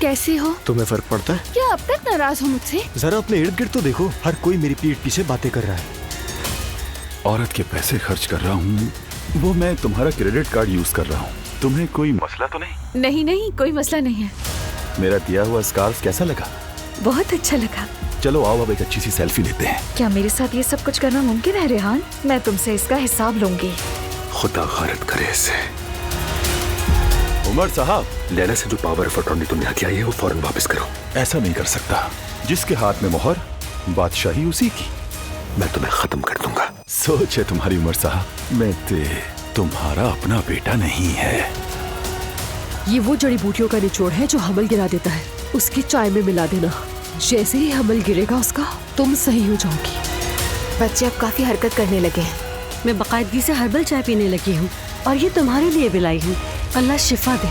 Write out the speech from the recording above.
कैसे हो? तुम्हें फर्क पड़ता है? क्या अब तक नाराज हो मुझसे? जरा अपने इर्द गिर्द तो देखो, हर कोई मेरी पीठ पीछे बातें कर रहा है। औरत के पैसे खर्च कर रहा हूँ, वो मैं तुम्हारा क्रेडिट कार्ड यूज कर रहा हूँ। तुम्हें कोई मसला तो नहीं? नहीं नहीं, कोई मसला नहीं है। मेरा दिया हुआ स्कार्फ कैसा लगा? बहुत अच्छा लगा। चलो आओ अब एक अच्छी सी सेल्फी लेते हैं। क्या मेरे साथ ये सब कुछ करना मुमकिन है रेहान? मैं तुमसे इसका हिसाब लूंगी। खुदा गारत करे इसे। उमर साहब, लैला से जो पावर ऑफ अटॉर्नी तुमने हथियाई है वो फौरन वापस करो। ऐसा नहीं कर सकता, जिसके हाथ में मोहर बादशाही उसी की। मैं तुम्हें खत्म कर दूंगा। सोच है तुम्हारी उमर साहब, मैं तुम्हारा अपना बेटा नहीं है। ये वो जड़ी बूटियों का निचोड़ है जो हमल गिरा देता है, उसकी चाय में मिला देना। जैसे ही हमल गिरेगा उसका, तुम सही हो जाओगी। बच्चे अब काफी हरकत करने लगे हैं। मैं बाकायदगी से हर्बल चाय पीने लगी हूँ और ये तुम्हारे लिए भी लाई हूँ। अल्लाह शिफा दे।